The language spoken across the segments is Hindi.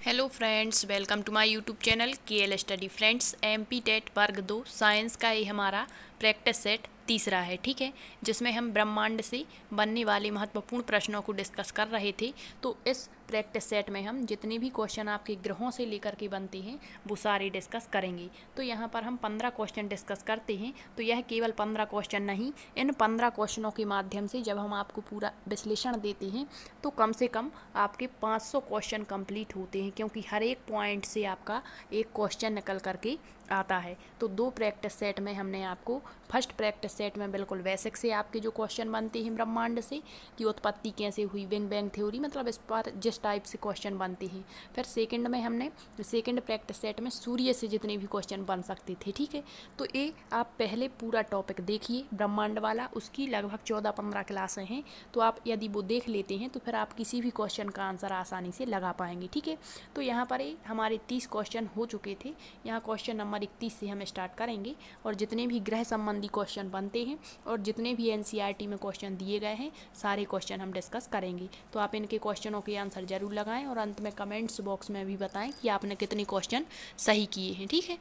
Hello friends, welcome to my YouTube channel KL study friends. MP TET वर्ग 2 साइंस का ये हमारा प्रैक्टिस सेट तीसरा है, ठीक है, जिसमें हम ब्रह्मांड से बनने वाले महत्वपूर्ण प्रश्नों को डिस्कस कर रहे थे। तो इस प्रैक्टिस सेट में हम जितने भी क्वेश्चन आपके ग्रहों से लेकर के बनते हैं वो सारे डिस्कस करेंगे। तो यहाँ पर हम 15 क्वेश्चन डिस्कस करते हैं। तो यह केवल 15 क्वेश्चन नहीं, इन 15 क्वेश्चनों के माध्यम से जब हम आपको पूरा विश्लेषण देते हैं तो कम से कम आपके 500 क्वेश्चन कंप्लीट होते हैं, क्योंकि हर एक पॉइंट से आपका एक क्वेश्चन निकल करके आता है। तो 2 प्रैक्टिस सेट में हमने आपको फर्स्ट प्रैक्टिस सेट में बिल्कुल बेसिक से आपके जो क्वेश्चन बनते हैं ब्रह्मांड से कि उत्पत्ति कैसे हुई, बिग बैंग थ्योरी, मतलब इस पर जिस टाइप से क्वेश्चन बनते हैं। फिर सेकंड में हमने सेकंड प्रैक्टिस सेट में सूर्य से जितने भी क्वेश्चन बन सकते थे, ठीक है। तो ये आप पहले पूरा टॉपिक देखिए ब्रह्मांड वाला, उसकी लगभग 14-15 क्लासें हैं। तो आप यदि वो देख लेते हैं तो फिर आप किसी भी क्वेश्चन का आंसर आसानी से लगा पाएंगे, ठीक है। तो यहाँ पर हमारे 30 क्वेश्चन हो चुके थे। यहाँ क्वेश्चन नंबर 31 से हम स्टार्ट करेंगे और जितने भी ग्रह संबंधी क्वेश्चन बनते हैं और जितने भी एनसीईआरटी में क्वेश्चन दिए गए हैं सारे क्वेश्चन हम डिस्कस करेंगे। तो आप इनके क्वेश्चनों के आंसर जरूर लगाएं और अंत में कमेंट्स बॉक्स में भी बताएं कि आपने कितने क्वेश्चन सही किए हैं, ठीक है।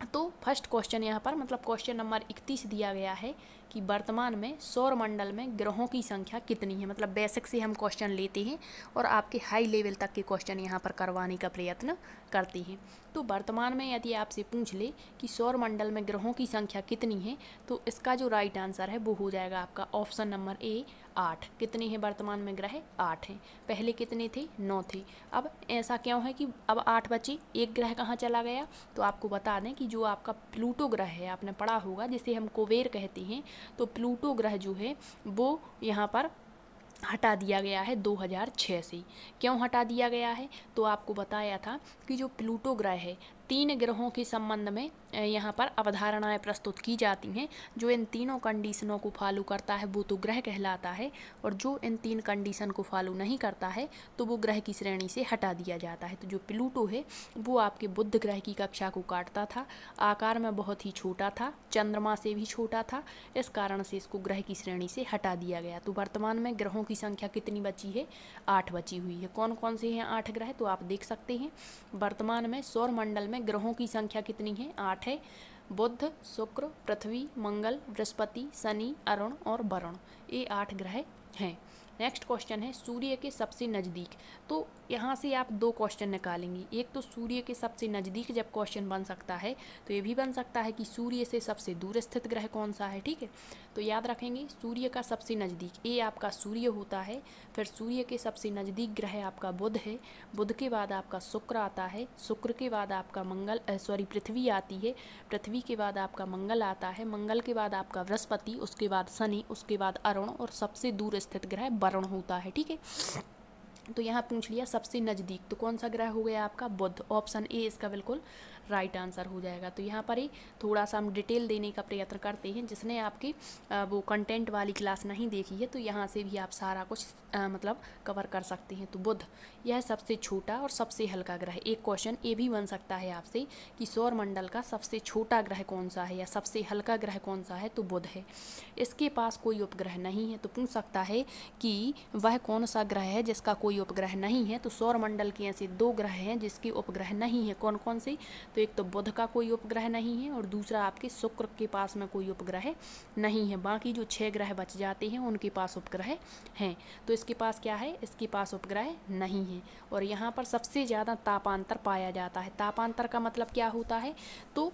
तो फर्स्ट क्वेश्चन यहाँ पर मतलब क्वेश्चन नंबर 31 दिया गया है कि वर्तमान में सौर मंडल में ग्रहों की संख्या कितनी है। मतलब बेसिक से हम क्वेश्चन लेते हैं और आपके हाई लेवल तक के क्वेश्चन यहाँ पर करवाने का प्रयत्न करते हैं। तो वर्तमान में यदि आपसे पूछ ले कि सौर मंडल में ग्रहों की संख्या कितनी है तो इसका जो राइट आंसर है वो हो जाएगा आपका ऑप्शन नंबर ए 8। कितने हैं वर्तमान में ग्रह? 8 हैं। पहले कितने थे? 9 थे। अब ऐसा क्यों है कि अब 8 बचे, एक ग्रह कहाँ चला गया? तो आपको बता दें कि जो आपका प्लूटो ग्रह है, आपने पढ़ा होगा, जिसे हम कुबेर कहते हैं, तो प्लूटो ग्रह जो है वो यहाँ पर हटा दिया गया है 2006 से। क्यों हटा दिया गया है? तो आपको बताया था कि जो प्लूटो ग्रह है 3 ग्रहों के संबंध में यहाँ पर अवधारणाएं प्रस्तुत की जाती हैं। जो इन तीनों कंडीशनों को फॉलो करता है वो तो ग्रह कहलाता है, और जो इन 3 कंडीशन को फॉलो नहीं करता है तो वो ग्रह की श्रेणी से हटा दिया जाता है। तो जो प्लूटो है वो आपके बुध ग्रह की कक्षा को काटता था, आकार में बहुत ही छोटा था, चंद्रमा से भी छोटा था, इस कारण से इसको ग्रह की श्रेणी से हटा दिया गया। तो वर्तमान में ग्रहों की संख्या कितनी बची है? 8 बची हुई है। कौन कौन से हैं 8 ग्रह? तो आप देख सकते हैं वर्तमान में सौर मंडल में ग्रहों की संख्या कितनी है? 8 है। बुध, शुक्र, पृथ्वी, मंगल, बृहस्पति, शनि, अरुण और वरुण, ये 8 ग्रह हैं। नेक्स्ट क्वेश्चन है सूर्य के सबसे नज़दीक। तो यहाँ से आप 2 क्वेश्चन निकालेंगे। एक तो सूर्य के सबसे नज़दीक जब क्वेश्चन बन सकता है तो ये भी बन सकता है कि सूर्य से सबसे दूर स्थित ग्रह कौन सा है, ठीक है। तो याद रखेंगे सूर्य का सबसे नज़दीक ये आपका सूर्य होता है। फिर सूर्य के सबसे नज़दीक ग्रह आपका बुध है। बुध के बाद आपका शुक्र आता है। शुक्र के बाद आपका पृथ्वी आती है। पृथ्वी के बाद आपका मंगल आता है। मंगल के बाद आपका बृहस्पति, उसके बाद शनि, उसके बाद अरुण और सबसे दूर स्थित ग्रह वरुण होता है, ठीक है। तो यहाँ पूछ लिया सबसे नज़दीक, तो कौन सा ग्रह हो गया आपका? बुध। ऑप्शन ए इसका बिल्कुल राइट आंसर हो जाएगा। तो यहाँ पर ही थोड़ा सा हम डिटेल देने का प्रयत्न करते हैं। जिसने आपकी वो कंटेंट वाली क्लास नहीं देखी है तो यहाँ से भी आप सारा कुछ मतलब कवर कर सकते हैं। तो बुध यह सबसे छोटा और सबसे हल्का ग्रह। एक क्वेश्चन ये भी बन सकता है आपसे कि सौर मंडल का सबसे छोटा ग्रह कौन सा है या सबसे हल्का ग्रह कौन सा है? तो बुध है। इसके पास कोई उपग्रह नहीं है। तो पूछ सकता है कि वह कौन सा ग्रह है जिसका कोई उपग्रह नहीं है। तो सौर मंडल के ऐसे 2 ग्रह हैं जिसके उपग्रह नहीं है। कौन कौन से? तो एक तो बुध का कोई उपग्रह नहीं है और दूसरा आपके शुक्र के पास में कोई उपग्रह नहीं है। बाकी जो 6 ग्रह बच जाते हैं उनके पास उपग्रह हैं। तो इसके पास क्या है? इसके पास उपग्रह नहीं है। और यहाँ पर सबसे ज़्यादा तापांतर पाया जाता है। तापांतर का मतलब क्या होता है? तो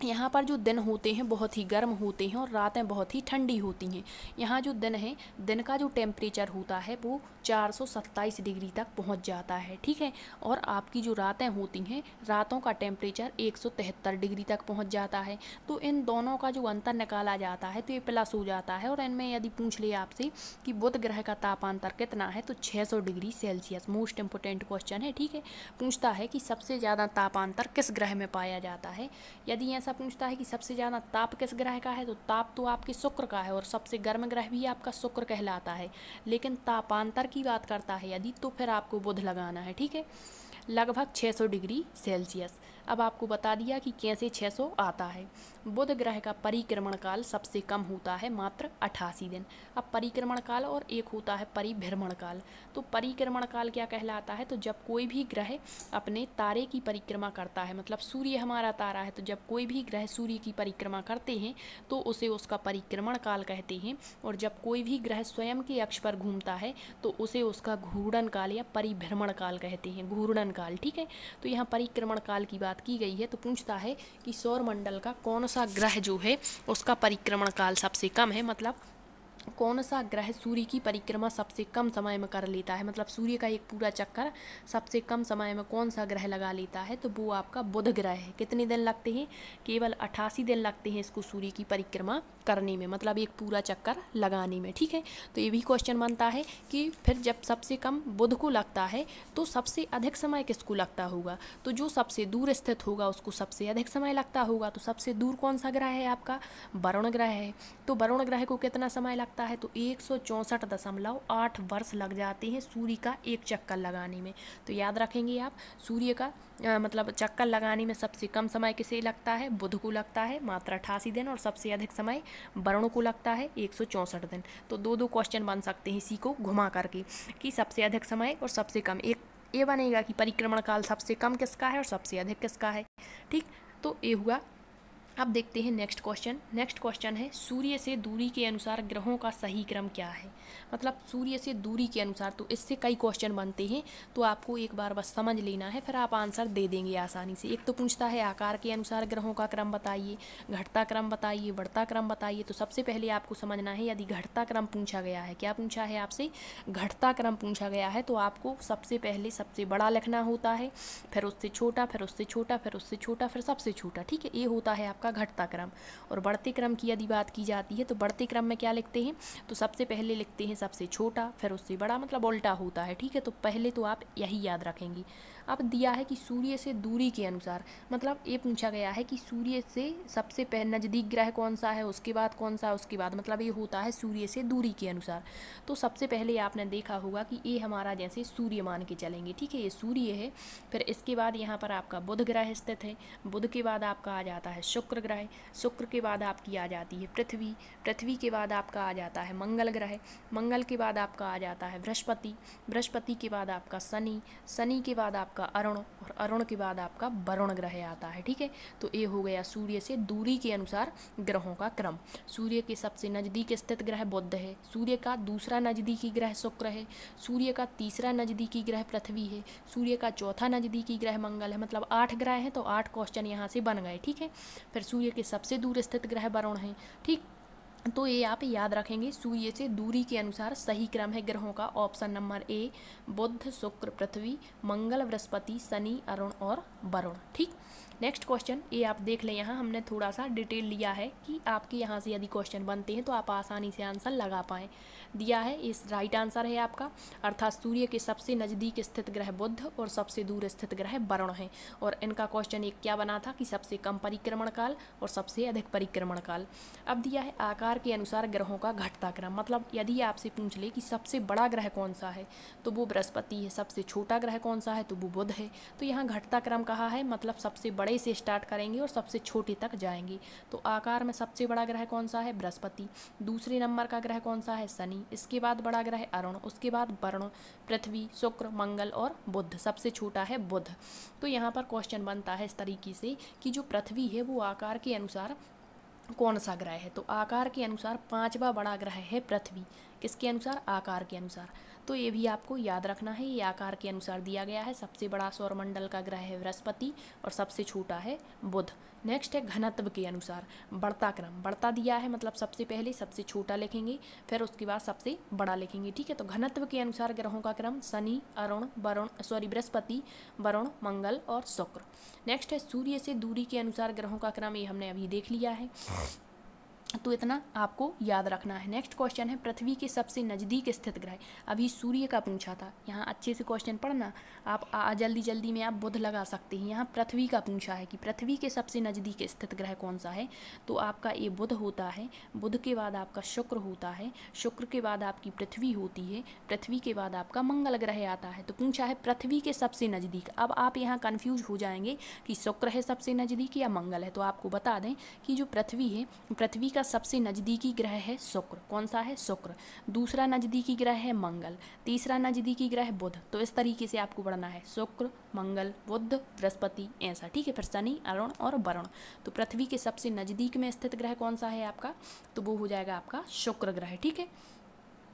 यहाँ पर जो दिन होते हैं बहुत ही गर्म होते हैं और रातें बहुत ही ठंडी होती हैं। यहाँ जो दिन है, दिन का जो टेम्परेचर होता है वो 427 डिग्री तक पहुँच जाता है, ठीक है। और आपकी जो रातें होती हैं, रातों का टेम्परेचर 173 डिग्री तक पहुँच जाता है। तो इन दोनों का जो अंतर निकाला जाता है तो ये प्लस हो जाता है। और इनमें यदि पूछ ले आपसे कि बुध ग्रह का तापांतर कितना है तो 600 degree Celsius. Most important question है, ठीक है। पूछता है कि सबसे ज़्यादा तापांतर किस ग्रह में पाया जाता है। यदि ऐसा पूछता है कि सबसे ज़्यादा ताप किस ग्रह का है तो ताप तो आपके शुक्र का है और सबसे गर्म ग्रह भी आपका शुक्र कहलाता है। लेकिन तापांतर की बात करता है यदि तो फिर आपको बुध लगाना है, ठीक है। लगभग 600 डिग्री सेल्सियस। अब आपको बता दिया कि कैसे 600 आता है। बुध ग्रह का परिक्रमण काल सबसे कम होता है, मात्र 88 दिन। अब परिक्रमण काल और एक होता है परिभ्रमण काल। तो परिक्रमण काल क्या कहलाता है, तो जब कोई भी ग्रह अपने तारे की परिक्रमा करता है, मतलब सूर्य हमारा तारा है, तो जब कोई भी ग्रह सूर्य की परिक्रमा करते हैं तो उसे उसका परिक्रमण काल कहते हैं। और जब कोई भी ग्रह स्वयं के अक्ष पर घूमता है तो उसे उसका घूर्णन काल या परिभ्रमण काल कहते हैं, घूर्णन काल। ठीक है, तो यहाँ परिक्रमण काल की बात की गई है। तो पूछता है कि सौर मंडल का कौन सा ग्रह जो है उसका परिक्रमण काल सबसे कम है, मतलब कौन सा ग्रह सूर्य की परिक्रमा सबसे कम समय में कर लेता है, मतलब सूर्य का एक पूरा चक्कर सबसे कम समय में कौन सा ग्रह लगा लेता है, तो वो आपका बुध ग्रह है। कितने दिन लगते हैं, केवल 88 दिन लगते हैं इसको सूर्य की परिक्रमा करने में, मतलब एक पूरा चक्कर लगाने में। ठीक है, तो ये भी क्वेश्चन बनता है कि फिर जब सबसे कम बुध को लगता है तो सबसे अधिक समय किसको लगता होगा, तो जो सबसे दूर स्थित होगा उसको सबसे अधिक समय लगता होगा। तो सबसे दूर कौन सा ग्रह है आपका, वरुण ग्रह है। तो वरुण ग्रह को कितना समय लगता है, तो 164.8 वर्ष लग जाते हैं सूर्य का एक चक्कर लगाने में। तो याद रखेंगे आप, सूर्य का मतलब चक्कर लगाने में सबसे कम समय किसे लगता है, बुध को लगता है, मात्र 88 दिन, और सबसे अधिक समय वरुण को लगता है 164 दिन। तो दो क्वेश्चन बन सकते हैं इसी को घुमा करके, कि सबसे अधिक समय और सबसे कम। एक ये बनेगा कि परिक्रमण काल सबसे कम किसका है और सबसे अधिक किसका है। ठीक, तो ये हुआ। अब देखते हैं नेक्स्ट क्वेश्चन। नेक्स्ट क्वेश्चन है सूर्य से दूरी के अनुसार ग्रहों का सही क्रम क्या है, मतलब सूर्य से दूरी के अनुसार। तो इससे कई क्वेश्चन बनते हैं, तो आपको एक बार बस समझ लेना है, फिर आप आंसर दे देंगे आसानी से। एक तो पूछता है आकार के अनुसार ग्रहों का क्रम बताइए, घटता क्रम बताइए, बढ़ता क्रम बताइए। तो सबसे पहले आपको समझना है, यदि घटता क्रम पूछा गया है, क्या पूछा है आपसे, घटता क्रम पूछा गया है, तो आपको सबसे पहले सबसे बड़ा लिखना होता है, फिर उससे छोटा, फिर उससे छोटा, फिर उससे छोटा, फिर सबसे छोटा। ठीक है, ये होता है का घटता क्रम। और बढ़ते क्रम की यदि बात की जाती है तो बढ़ते क्रम में क्या लिखते हैं, तो सबसे पहले लिखते हैं सबसे छोटा, फिर उससे बड़ा, मतलब उल्टा होता है। ठीक है, तो पहले तो आप यही याद रखेंगे। अब दिया है कि सूर्य से दूरी के अनुसार, मतलब ये पूछा गया है कि सूर्य से सबसे नज़दीक ग्रह कौन सा है, उसके बाद कौन सा, उसके बाद, मतलब ये होता है सूर्य से दूरी के अनुसार। तो सबसे पहले आपने देखा होगा कि ये हमारा जैसे सूर्य मान के चलेंगे। ठीक है, ये सूर्य है, फिर इसके बाद यहाँ पर आपका बुध ग्रह स्थित है, बुध के बाद आपका आ जाता है शुक्र ग्रह, शुक्र के बाद आपकी आ जाती है पृथ्वी, पृथ्वी के बाद आपका आ जाता है मंगल ग्रह, मंगल के बाद आपका आ जाता है बृहस्पति, बृहस्पति के बाद आपका शनि, शनि के बाद आपका अरुण, और अरुण के बाद आपका वरुण ग्रह आता है। ठीक है, तो ये हो गया सूर्य से दूरी के अनुसार ग्रहों का क्रम। सूर्य के सबसे नज़दीक स्थित ग्रह बुध है, सूर्य का दूसरा नज़दीकी ग्रह शुक्र है, सूर्य का तीसरा नज़दीकी ग्रह पृथ्वी है, सूर्य का चौथा नज़दीकी ग्रह मंगल है। मतलब 8 ग्रह हैं, तो 8 क्वेश्चन यहाँ से बन गए। ठीक है, फिर सूर्य के सबसे दूर स्थित ग्रह वरुण है। ठीक, तो ये आप याद रखेंगे, सूर्य से दूरी के अनुसार सही क्रम है ग्रहों का। ऑप्शन नंबर ए, बुध, शुक्र, पृथ्वी, मंगल, बृहस्पति, शनि, अरुण और वरुण। ठीक, नेक्स्ट क्वेश्चन ये आप देख लें, यहाँ हमने थोड़ा सा डिटेल लिया है कि आपके यहाँ से यदि क्वेश्चन बनते हैं तो आप आसानी से आंसर लगा पाएँ। दिया है, इस राइट आंसर है आपका, अर्थात सूर्य के सबसे नज़दीक स्थित ग्रह बुध और सबसे दूर स्थित ग्रह वरुण है। और इनका क्वेश्चन एक क्या बना था कि सबसे कम परिक्रमण काल और सबसे अधिक परिक्रमण काल। अब दिया है आकार के अनुसार ग्रहों का घटता क्रम, मतलब यदि आपसे पूछ ले कि सबसे बड़ा ग्रह कौन सा है तो वो बृहस्पति है, सबसे छोटा ग्रह कौन सा है तो वो बुध है। तो यहाँ घटता क्रम कहा है, मतलब सबसे बड़े से स्टार्ट करेंगे और सबसे छोटे तक जाएंगे। तो आकार में सबसे बड़ा ग्रह कौन सा है, बृहस्पति, दूसरे नंबर का ग्रह कौन सा है, शनि, इसके बाद बड़ा ग्रह अरुण, उसके बाद वरुण, पृथ्वी, शुक्र, मंगल और बुध, सबसे छोटा है बुध। तो यहाँ पर क्वेश्चन बनता है इस तरीके से कि जो पृथ्वी है वो आकार के अनुसार कौन सा ग्रह है, तो आकार के अनुसार 5वां बड़ा ग्रह है पृथ्वी। किसके अनुसार, आकार के अनुसार। तो ये भी आपको याद रखना है, ये आकार के अनुसार दिया गया है। सबसे बड़ा सौरमंडल का ग्रह है बृहस्पति और सबसे छोटा है बुध। नेक्स्ट है घनत्व के अनुसार बढ़ता क्रम, बढ़ता दिया है, मतलब सबसे पहले सबसे छोटा लिखेंगे, फिर उसके बाद सबसे बड़ा लिखेंगे। ठीक है, तो घनत्व के अनुसार ग्रहों का क्रम शनि, अरुण, बृहस्पति, वरुण, मंगल और शुक्र। नेक्स्ट है सूर्य से दूरी के अनुसार ग्रहों का क्रम, ये हमने अभी देख लिया है। तो इतना आपको याद रखना है। नेक्स्ट क्वेश्चन है पृथ्वी के सबसे नज़दीक स्थित ग्रह। अभी सूर्य का पूछा था, यहाँ अच्छे से क्वेश्चन पढ़ना आप, जल्दी जल्दी में आप बुध लगा सकते हैं। यहाँ पृथ्वी का पूछा है कि पृथ्वी के सबसे नज़दीक स्थित ग्रह कौन सा है, तो आपका ये बुध होता है। बुध के बाद आपका शुक्र होता है, शुक्र के बाद आपकी पृथ्वी होती है, पृथ्वी के बाद आपका मंगल ग्रह आता है। तो पूछा है पृथ्वी के सबसे नज़दीक। अब आप यहाँ कन्फ्यूज हो जाएंगे कि शुक्र है सबसे नज़दीक या मंगल है। तो आपको बता दें कि जो पृथ्वी है, पृथ्वी का सबसे नज़दीकी ग्रह है शुक्र। कौन सा है? शुक्र। दूसरा नज़दीकी ग्रह है मंगल, तीसरा नज़दीकी ग्रह बुध। तो इस तरीके से आपको पढ़ना है, शुक्र, मंगल, बुध, बृहस्पति, ऐसा, ठीक है। फिर शनि, अरुण और वरुण। तो पृथ्वी के सबसे नज़दीक में स्थित ग्रह कौन सा है आपका, तो वो हो जाएगा आपका शुक्र ग्रह, ठीक है।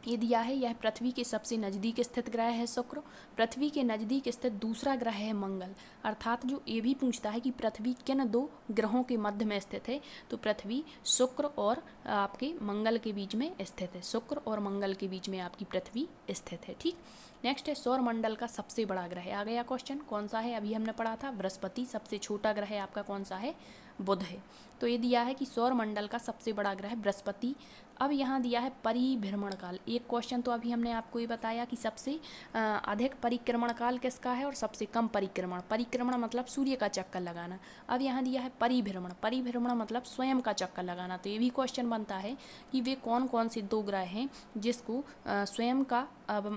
ये दिया है, यह पृथ्वी के सबसे नज़दीक स्थित ग्रह है शुक्र। पृथ्वी के नज़दीक स्थित दूसरा ग्रह है मंगल। अर्थात जो ये भी पूछता है कि पृथ्वी किन दो ग्रहों के मध्य में स्थित है, तो पृथ्वी शुक्र और आपके मंगल के बीच में स्थित है। शुक्र और मंगल के बीच में आपकी पृथ्वी स्थित है, ठीक। नेक्स्ट है सौर मंडल का सबसे बड़ा ग्रह। आ गया क्वेश्चन, कौन सा है? अभी हमने पढ़ा था बृहस्पति। सबसे छोटा ग्रह आपका कौन सा है? बुध है। तो ये दिया है कि सौर मंडल का सबसे बड़ा ग्रह बृहस्पति। अब यहाँ दिया है परिभ्रमण काल। एक क्वेश्चन तो अभी हमने आपको ये बताया कि सबसे अधिक परिक्रमण काल किसका है और सबसे कम परिक्रमण। परिक्रमण मतलब सूर्य का चक्कर लगाना। अब यहाँ दिया है परिभ्रमण। परिभ्रमण मतलब स्वयं का चक्कर लगाना। तो ये भी क्वेश्चन बनता है कि वे कौन कौन से दो ग्रह हैं जिसको स्वयं का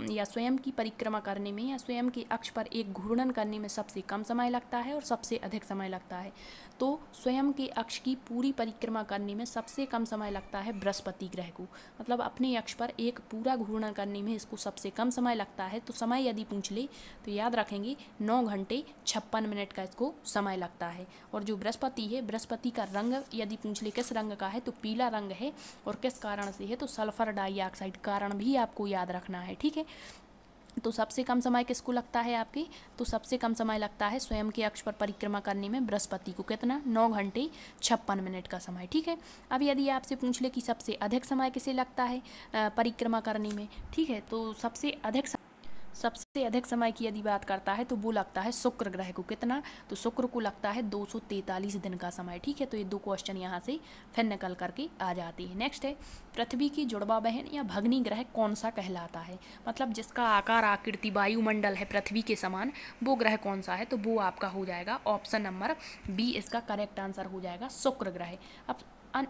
या स्वयं की परिक्रमा करने में या स्वयं के अक्ष पर एक घूर्णन करने में सबसे कम समय लगता है और सबसे अधिक समय लगता है। तो स्वयं के अक्ष की पूरी परिक्रमा करने में सबसे कम समय लगता है बृहस्पति ग्रह को। मतलब अपने अक्ष पर एक पूरा घूर्णन करने में इसको सबसे कम समय लगता है। तो समय यदि पूछ ले तो याद रखेंगे 9 घंटे 56 मिनट का इसको समय लगता है। और जो बृहस्पति है, बृहस्पति का रंग यदि पूछ ले किस रंग का है, तो पीला रंग है। और किस कारण से है, तो सल्फर डाइऑक्साइड कारण भी आपको याद रखना है, ठीक है। तो सबसे कम समय किसको लगता है आपकी, तो सबसे कम समय लगता है स्वयं के अक्ष पर परिक्रमा करने में बृहस्पति को। कितना? 9 घंटे 56 मिनट का समय, ठीक है। अब यदि आपसे पूछ ले कि सबसे अधिक समय किसे लगता है परिक्रमा करने में, ठीक है, तो सबसे अधिक समय की यदि बात करता है तो वो लगता है शुक्र ग्रह को। कितना? तो शुक्र को लगता है 243 दिन का समय, ठीक है। तो ये दो क्वेश्चन यहाँ से फिर निकल करके आ जाती है। नेक्स्ट है पृथ्वी की जुड़वा बहन या भगनी ग्रह कौन सा कहलाता है। मतलब जिसका आकार आकृति वायुमंडल है पृथ्वी के समान, वो ग्रह कौन सा है, तो वो आपका हो जाएगा ऑप्शन नंबर बी। इसका करेक्ट आंसर हो जाएगा शुक्र ग्रह। अब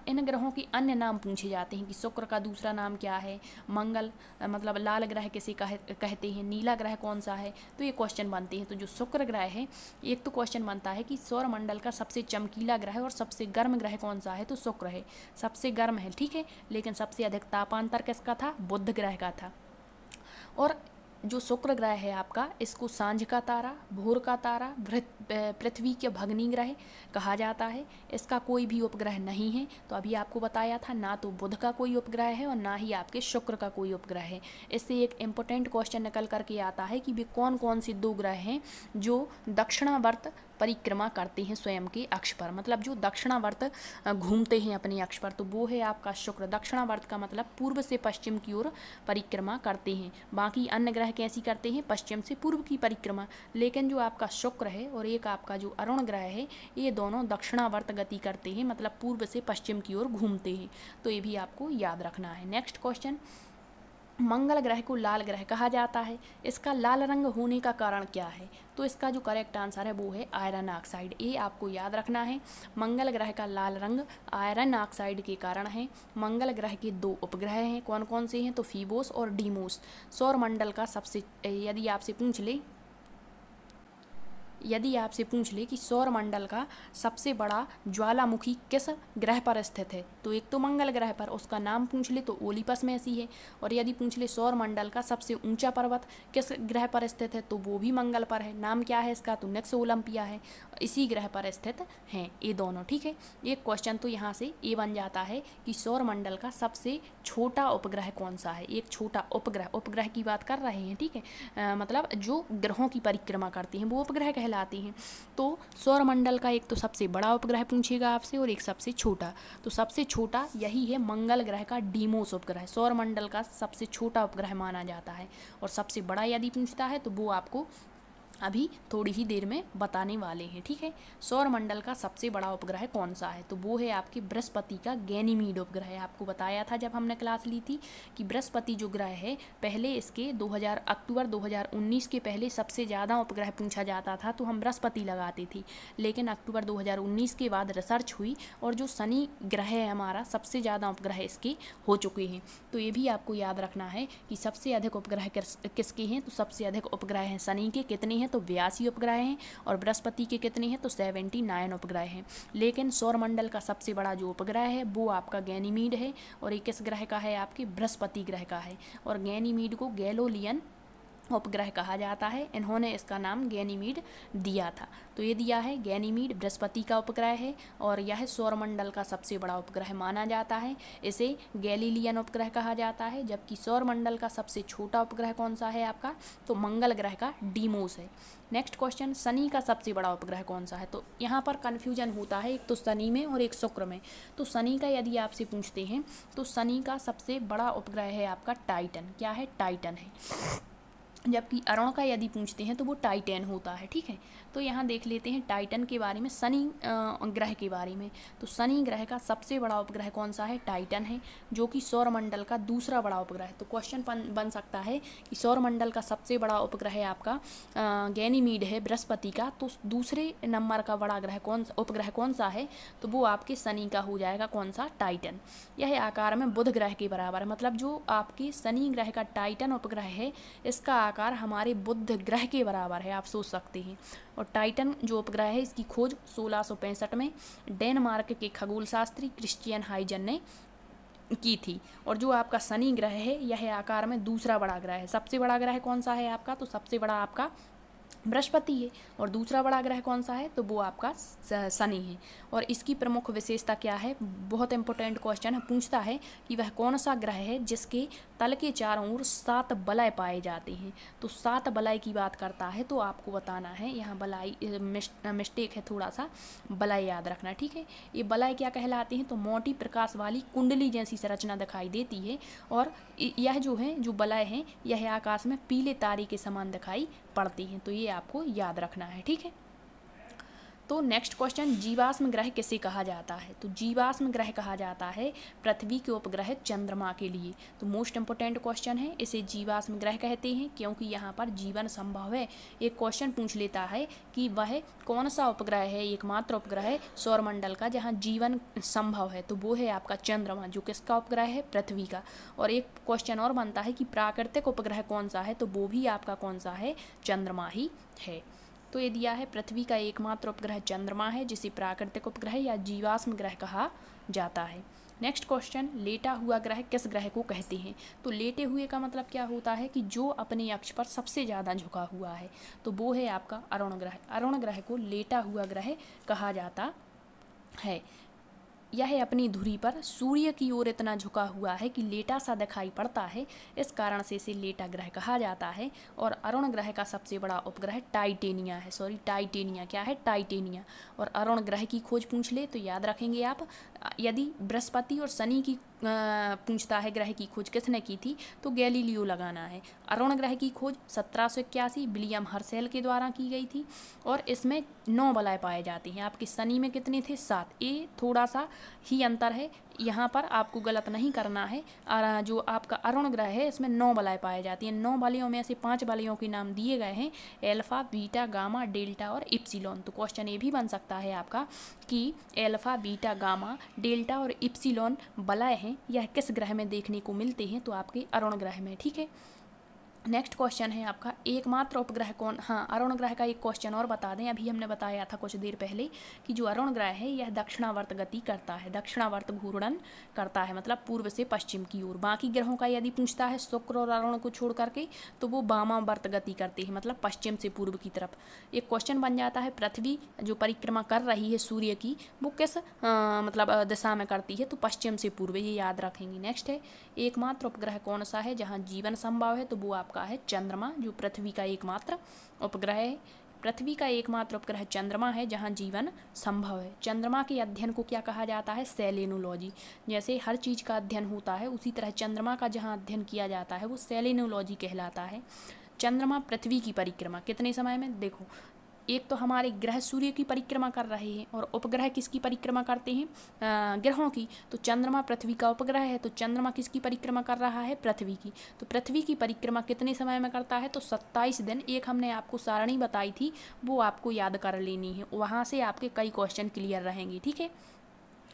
इन ग्रहों के अन्य नाम पूछे जाते हैं कि शुक्र का दूसरा नाम क्या है, मंगल मतलब लाल ग्रह किसे कहते हैं, नीला ग्रह कौन सा है। तो ये क्वेश्चन बनते हैं। तो जो शुक्र ग्रह है, एक तो क्वेश्चन बनता है कि सौर मंडल का सबसे चमकीला ग्रह और सबसे गर्म ग्रह कौन सा है, तो शुक्र है, सबसे गर्म है, ठीक है। लेकिन सबसे अधिक तापांतर किसका था? बुध ग्रह का था। और जो शुक्र ग्रह है आपका, इसको सांझ का तारा, भोर का तारा, पृथ्वी के भगनी ग्रह कहा जाता है। इसका कोई भी उपग्रह नहीं है। तो अभी आपको बताया था, ना तो बुध का कोई उपग्रह है और ना ही आपके शुक्र का कोई उपग्रह है। इससे एक इम्पोर्टेंट क्वेश्चन निकल करके आता है कि वे कौन कौन से दो ग्रह हैं जो दक्षिणावर्त परिक्रमा करते हैं स्वयं के अक्ष पर। मतलब जो दक्षिणावर्त घूमते हैं अपने अक्ष पर, तो वो है आपका शुक्र। दक्षिणावर्त का मतलब पूर्व से पश्चिम की ओर परिक्रमा करते हैं। बाकी अन्य ग्रह कैसी करते हैं? पश्चिम से पूर्व की परिक्रमा। लेकिन जो आपका शुक्र है और एक आपका जो अरुण ग्रह है, ये दोनों दक्षिणावर्त गति करते हैं, मतलब पूर्व से पश्चिम की ओर घूमते हैं। तो ये भी आपको याद रखना है। नेक्स्ट क्वेश्चन, मंगल ग्रह को लाल ग्रह कहा जाता है। इसका लाल रंग होने का कारण क्या है? तो इसका जो करेक्ट आंसर है वो है आयरन ऑक्साइड। ये आपको याद रखना है। मंगल ग्रह का लाल रंग आयरन ऑक्साइड के कारण है। मंगल ग्रह के दो उपग्रह हैं, कौन कौन से हैं, तो फीबोस और डीमोस। सौर मंडल का सबसे यदि आपसे पूछ ले कि सौर मंडल का सबसे बड़ा ज्वालामुखी किस ग्रह पर स्थित है, तो एक तो मंगल ग्रह पर, उसका नाम पूछ ले तो ओलिपस में ऐसी है। और यदि पूछ ले सौर मंडल का सबसे ऊंचा पर्वत किस ग्रह पर स्थित है, तो वो भी मंगल पर है। नाम क्या है इसका, तो नेक्स्ट ओलंपिया है। इसी ग्रह पर स्थित हैं ये दोनों, ठीक है। एक क्वेश्चन तो यहाँ से ये बन जाता है कि सौर मंडल का सबसे छोटा उपग्रह कौन सा है। एक छोटा उपग्रह की बात कर रहे हैं, ठीक है। मतलब जो ग्रहों की परिक्रमा करते हैं वो उपग्रह कहलाती हैं। तो सौर मंडल का एक तो सबसे बड़ा उपग्रह पूछेगा आपसे और एक सबसे छोटा। तो सबसे छोटा यही है मंगल ग्रह का डीमोस उपग्रह, सौर मंडल का सबसे छोटा उपग्रह माना जाता है। और सबसे बड़ा यदि पूछता है तो वो आपको अभी थोड़ी ही देर में बताने वाले हैं, ठीक है। सौरमंडल का सबसे बड़ा उपग्रह कौन सा है, तो वो है आपके बृहस्पति का गैनीमीड उपग्रह। आपको बताया था जब हमने क्लास ली थी कि बृहस्पति जो ग्रह है, पहले इसके अक्टूबर 2019 के पहले सबसे ज़्यादा उपग्रह पूछा जाता था तो हम बृहस्पति लगाते थे, लेकिन अक्टूबर 2019 के बाद रिसर्च हुई और जो शनि ग्रह है हमारा, सबसे ज़्यादा उपग्रह इसके हो चुके हैं। तो ये भी आपको याद रखना है कि सबसे अधिक उपग्रह किसके हैं, तो सबसे अधिक उपग्रह हैं शनि के, कितने हैं, तो 82 उपग्रह हैं, और बृहस्पति के कितने हैं, तो 79 उपग्रह हैं। लेकिन सौरमंडल का सबसे बड़ा जो उपग्रह है वो आपका गैनीमीड है, और ये किस ग्रह का है, आपके बृहस्पति ग्रह का है। और गैनीमीड को गैलोलियन उपग्रह कहा जाता है, इन्होंने इसका नाम गैनीमीड दिया था। तो ये दिया है, गैनीमीड बृहस्पति का उपग्रह है और यह सौरमंडल का सबसे बड़ा उपग्रह माना जाता है। इसे गैलीलियन उपग्रह कहा जाता है। जबकि सौरमंडल का सबसे छोटा उपग्रह कौन सा है आपका, तो मंगल ग्रह का डीमोस है। नेक्स्ट क्वेश्चन, शनि का सबसे बड़ा उपग्रह कौन सा है, तो यहाँ पर कन्फ्यूजन होता है, एक तो शनि में और एक शुक्र में। तो शनि का यदि आपसे पूछते हैं तो शनि का सबसे बड़ा उपग्रह है आपका टाइटन। क्या है, टाइटन है। जबकि अरुण का यदि पूछते हैं तो वो टाइटन होता है, ठीक है। तो यहाँ देख लेते हैं टाइटन के बारे में, शनि ग्रह के बारे में। तो शनि ग्रह का सबसे बड़ा उपग्रह कौन सा है, टाइटन है, जो कि सौरमंडल का दूसरा बड़ा उपग्रह है। तो क्वेश्चन बन सकता है कि सौरमंडल का सबसे बड़ा उपग्रह है आपका गैनीमीड है बृहस्पति का, तो दूसरे नंबर का बड़ा ग्रह उपग्रह कौन सा है, तो वो आपके शनि का हो जाएगा, कौन सा, टाइटन। यह आकार में बुध ग्रह के बराबर है, मतलब जो आपके शनि ग्रह का टाइटन उपग्रह है, इसका आकार हमारे बुध ग्रह के बराबर है, आप सोच सकते हैं। और टाइटन जो उपग्रह है, इसकी खोज 1665 में डेनमार्क के खगोल शास्त्री क्रिश्चियन हाइजन ने की थी। और जो आपका शनि ग्रह है, यह आकार में दूसरा बड़ा ग्रह है। सबसे बड़ा ग्रह कौन सा है आपका, तो सबसे बड़ा आपका बृहस्पति है, और दूसरा बड़ा ग्रह कौन सा है, तो वो आपका शनि है। और इसकी प्रमुख विशेषता क्या है, बहुत इंपॉर्टेंट क्वेश्चन है, पूछता है कि वह कौन सा ग्रह है जिसके तल के चारों ओर 7 वलय पाए जाते हैं। तो 7 वलय की बात करता है, तो आपको बताना है, यहाँ वलय मिस्टेक है थोड़ा सा, वलय याद रखना, ठीक है। ये वलय क्या कहलाते हैं, तो मोटी प्रकाश वाली कुंडली जैसी संरचना दिखाई देती है, और यह जो है, जो वलय हैं, यह आकाश में पीले तारे के समान दिखाई पड़ती हैं। तो ये आपको याद रखना है, ठीक है। तो नेक्स्ट क्वेश्चन, जीवाश्म ग्रह किसे कहा जाता है, तो जीवाश्म ग्रह कहा जाता है पृथ्वी के उपग्रह चंद्रमा के लिए। तो मोस्ट इंपोर्टेंट क्वेश्चन है, इसे जीवाश्म ग्रह कहते हैं क्योंकि यहाँ पर जीवन संभव है। एक क्वेश्चन पूछ लेता है कि वह कौन सा उपग्रह है, एकमात्र उपग्रह सौरमंडल का जहाँ जीवन संभव है, तो वो है आपका चंद्रमा, जो किसका उपग्रह है, पृथ्वी का। और एक क्वेश्चन और बनता है कि प्राकृतिक उपग्रह कौन सा है, तो वो भी आपका कौन सा है, चंद्रमा ही है। तो ये दिया है, पृथ्वी का एकमात्र उपग्रह चंद्रमा है, जिसे प्राकृतिक उपग्रह या जीवाश्म ग्रह कहा जाता है। नेक्स्ट क्वेश्चन, लेटा हुआ ग्रह किस ग्रह को कहते हैं, तो लेटे हुए का मतलब क्या होता है कि जो अपने अक्ष पर सबसे ज़्यादा झुका हुआ है, तो वो है आपका अरुण ग्रह। अरुण ग्रह को लेटा हुआ ग्रह कहा जाता है। यह अपनी धुरी पर सूर्य की ओर इतना झुका हुआ है कि लेटा सा दिखाई पड़ता है, इस कारण से इसे लेटा ग्रह कहा जाता है। और अरुण ग्रह का सबसे बड़ा उपग्रह टाइटेनिया है, टाइटेनिया क्या है, टाइटेनिया। और अरुण ग्रह की खोज पूछ ले तो याद रखेंगे आप, यदि बृहस्पति और शनि की पूछता है ग्रह की खोज किसने की थी, तो गैलीलियो लगाना है। अरुण ग्रह की खोज 1781 विलियम हर्शेल के द्वारा की गई थी, और इसमें 9 वलय पाए जाते हैं। आपके शनि में कितने थे, 7। ये थोड़ा सा ही अंतर है, यहाँ पर आपको गलत नहीं करना है। जो आपका अरुण ग्रह है, इसमें 9 वलय पाए जाती हैं। 9 वलयों में से 5 वलयों के नाम दिए गए हैं, एल्फा, बीटा, गामा, डेल्टा और इप्सिलॉन। तो क्वेश्चन ये भी बन सकता है आपका कि एल्फा, बीटा, गामा, डेल्टा और इप्सिलॉन वलय हैं, यह किस ग्रह में देखने को मिलते हैं, तो आपके अरुण ग्रह में, ठीक है। नेक्स्ट क्वेश्चन है आपका, एकमात्र उपग्रह कौन, हाँ अरुण ग्रह का एक क्वेश्चन और बता दें, अभी हमने बताया था कुछ देर पहले कि जो अरुण ग्रह है यह दक्षिणावर्त गति करता है, दक्षिणावर्त घूर्णन करता है, मतलब पूर्व से पश्चिम की ओर। बाकी ग्रहों का यदि पूछता है शुक्र और अरुण को छोड़ करके, तो वो वामावर्त गति करते हैं, मतलब पश्चिम से पूर्व की तरफ। एक क्वेश्चन बन जाता है, पृथ्वी जो परिक्रमा कर रही है सूर्य की, वो किस मतलब दिशा में करती है, तो पश्चिम से पूर्व, ये याद रखेंगे। नेक्स्ट है, एकमात्र उपग्रह कौन सा है जहाँ जीवन संभव है, तो वो का है चंद्रमा, जो पृथ्वी का एकमात्र उपग्रह है। पृथ्वी का एकमात्र उपग्रह चंद्रमा है जहां जीवन संभव है। चंद्रमा के अध्ययन को क्या कहा जाता है, सेलेनोलॉजी। जैसे हर चीज़ का अध्ययन होता है, उसी तरह चंद्रमा का जहां अध्ययन किया जाता है वो सेलेनोलॉजी कहलाता है। चंद्रमा पृथ्वी की परिक्रमा कितने समय में, देखो एक तो हमारे ग्रह सूर्य की परिक्रमा कर रहे हैं और उपग्रह किसकी परिक्रमा करते हैं, ग्रहों की। तो चंद्रमा पृथ्वी का उपग्रह है, तो चंद्रमा किसकी परिक्रमा कर रहा है, पृथ्वी की। तो पृथ्वी की परिक्रमा कितने समय में करता है, तो 27 दिन। एक हमने आपको सारणी बताई थी, वो आपको याद कर लेनी है, वहाँ से आपके कई क्वेश्चन क्लियर रहेंगे, ठीक है।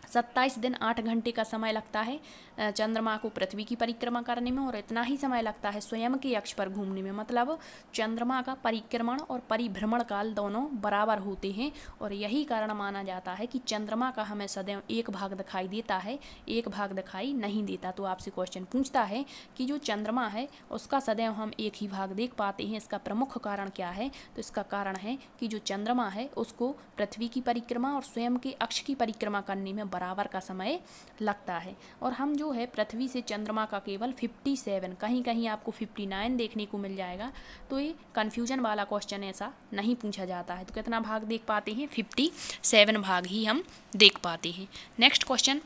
27 दिन 8 घंटे का समय लगता है चंद्रमा को पृथ्वी की परिक्रमा करने में, और इतना ही समय लगता है स्वयं के अक्ष पर घूमने में। मतलब चंद्रमा का परिक्रमण और परिभ्रमण काल दोनों बराबर होते हैं, और यही कारण माना जाता है कि चंद्रमा का हमें सदैव एक भाग दिखाई देता है, एक भाग दिखाई नहीं देता। तो आपसे क्वेश्चन पूछता है कि जो चंद्रमा है उसका सदैव हम एक ही भाग देख पाते हैं, इसका प्रमुख कारण क्या है। तो इसका कारण है कि जो चंद्रमा है उसको पृथ्वी की परिक्रमा और स्वयं के अक्ष की परिक्रमा करने में बराबर का समय लगता है। और हम जो है पृथ्वी से चंद्रमा का केवल 57, कहीं कहीं आपको 59 देखने को मिल जाएगा। तो ये कन्फ्यूजन वाला क्वेश्चन ऐसा नहीं पूछा जाता है। तो कितना भाग देख पाते हैं, 57 भाग ही हम देख पाते हैं। नेक्स्ट क्वेश्चन,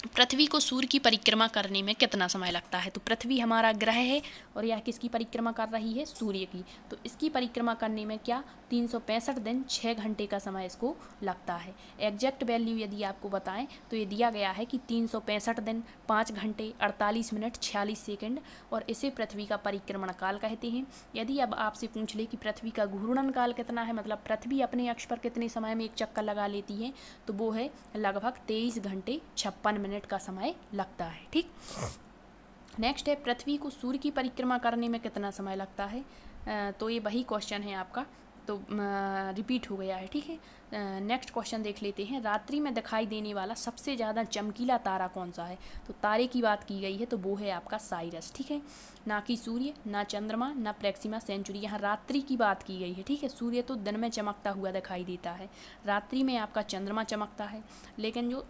पृथ्वी को सूर्य की परिक्रमा करने में कितना समय लगता है। तो पृथ्वी हमारा ग्रह है और यह किसकी परिक्रमा कर रही है, सूर्य की। तो इसकी परिक्रमा करने में क्या 365 दिन 6 घंटे का समय इसको लगता है। एग्जैक्ट वैल्यू यदि आपको बताएं तो ये दिया गया है कि 365 दिन 5 घंटे 48 मिनट 46 सेकंड, और इसे पृथ्वी का परिक्रमण काल कहते हैं। यदि अब आपसे पूछ ले कि पृथ्वी का घूर्णन काल कितना है, मतलब पृथ्वी अपने अक्ष पर कितने समय में एक चक्कर लगा लेती है, तो वो है लगभग 23 घंटे 56 मिनट का समय लगता है, ठीक। नेक्स्ट है, पृथ्वी को सूर्य की परिक्रमा करने में कितना समय लगता है। तो ये वही क्वेश्चन है आपका, तो रिपीट हो गया है, ठीक है। नेक्स्ट क्वेश्चन देख लेते हैं, रात्रि में दिखाई देने वाला सबसे ज़्यादा चमकीला तारा कौन सा है। तो तारे की बात की गई है, तो वो है आपका साइरस, ठीक है। ना कि सूर्य, ना चंद्रमा, ना प्रेक्सिमा सेंचुरी, यहाँ रात्रि की बात की गई है, ठीक है। सूर्य तो दिन में चमकता हुआ दिखाई देता है, रात्रि में आपका चंद्रमा चमकता है। लेकिन जो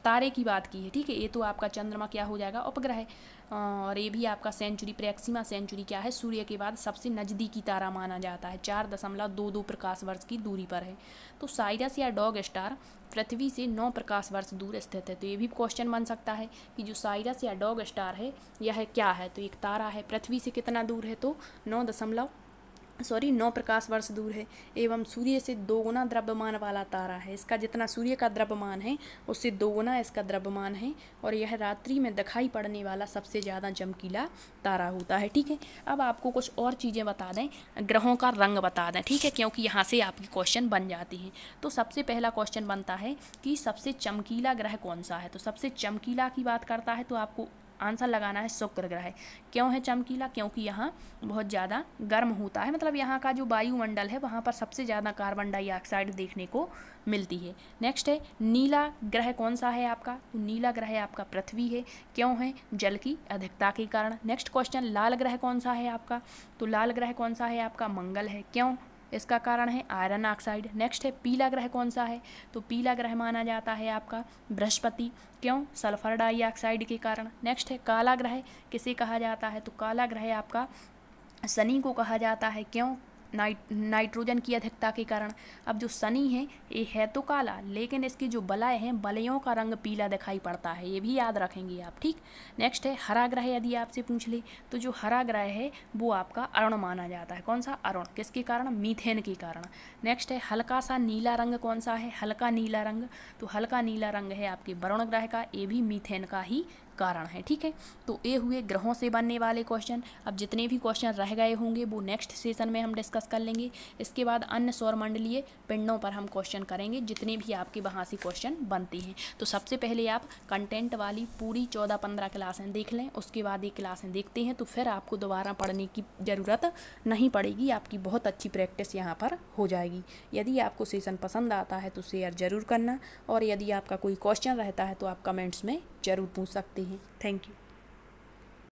तारे की बात की है, ठीक है, ये तो आपका चंद्रमा क्या हो जाएगा, उपग्रह है। और ये भी आपका सेंचुरी, प्रेक्सिमा सेंचुरी क्या है, सूर्य के बाद सबसे नज़दीकी तारा माना जाता है, 4.22 प्रकाश वर्ष की दूरी पर है। तो साइरस या डॉग स्टार पृथ्वी से 9 प्रकाश वर्ष दूर स्थित है। तो ये भी क्वेश्चन बन सकता है कि जो साइरस या डॉग स्टार है यह क्या है। तो एक तारा है, पृथ्वी से कितना दूर है, तो 9 प्रकाश वर्ष दूर है, एवं सूर्य से 2 गुना द्रव्यमान वाला तारा है। इसका जितना सूर्य का द्रव्यमान है उससे 2 गुना इसका द्रव्यमान है, और यह रात्रि में दिखाई पड़ने वाला सबसे ज़्यादा चमकीला तारा होता है, ठीक है। अब आपको कुछ और चीज़ें बता दें, ग्रहों का रंग बता दें, ठीक है, क्योंकि यहाँ से आपके क्वेश्चन बन जाते हैं। तो सबसे पहला क्वेश्चन बनता है कि सबसे चमकीला ग्रह कौन सा है। तो सबसे चमकीला की बात करता है तो आपको आंसर लगाना है शुक्र ग्रह। क्यों है चमकीला, क्योंकि यहाँ बहुत ज़्यादा गर्म होता है, मतलब यहाँ का जो वायुमंडल है वहाँ पर सबसे ज़्यादा कार्बन डाइऑक्साइड देखने को मिलती है। नेक्स्ट है, नीला ग्रह कौन सा है आपका। तो नीला ग्रह आपका पृथ्वी है। क्यों है, जल की अधिकता के कारण। नेक्स्ट क्वेश्चन, लाल ग्रह कौन सा है आपका। तो लाल ग्रह कौन सा है आपका, मंगल है। क्यों, इसका कारण है आयरन ऑक्साइड। नेक्स्ट है, पीला ग्रह कौन सा है। तो पीला ग्रह माना जाता है आपका बृहस्पति। क्यों, सल्फर डाइऑक्साइड के कारण। नेक्स्ट है, काला ग्रह किसे कहा जाता है। तो काला ग्रह आपका शनि को कहा जाता है। क्यों, नाइट्रोजन की अधिकता के कारण। अब जो शनि है ये है तो काला, लेकिन इसके जो बलय हैं, बलयों का रंग पीला दिखाई पड़ता है, ये भी याद रखेंगे आप, ठीक। नेक्स्ट है, हरा ग्रह यदि आपसे पूछ ले तो जो हरा ग्रह है वो आपका अरुण माना जाता है। कौन सा, अरुण, किसके कारण, मीथेन के कारण। नेक्स्ट है, हल्का सा नीला रंग कौन सा है, हल्का नीला रंग। तो हल्का नीला रंग है आपके वरुण ग्रह का, ये भी मीथेन का ही कारण है, ठीक है। तो ये हुए ग्रहों से बनने वाले क्वेश्चन। अब जितने भी क्वेश्चन रह गए होंगे वो नेक्स्ट सेशन में हम डिस्कस कर लेंगे। इसके बाद अन्य सौरमंडलीय पिंडों पर हम क्वेश्चन करेंगे, जितने भी आपके वहाँ से क्वेश्चन बनते हैं। तो सबसे पहले आप कंटेंट वाली पूरी 14-15 क्लासें देख लें, उसके बाद ये क्लासें देखते हैं तो फिर आपको दोबारा पढ़ने की ज़रूरत नहीं पड़ेगी, आपकी बहुत अच्छी प्रैक्टिस यहाँ पर हो जाएगी। यदि आपको सेशन पसंद आता है तो शेयर ज़रूर करना, और यदि आपका कोई क्वेश्चन रहता है तो आप कमेंट्स में ज़रूर पूछ सकते हैं। Thank you.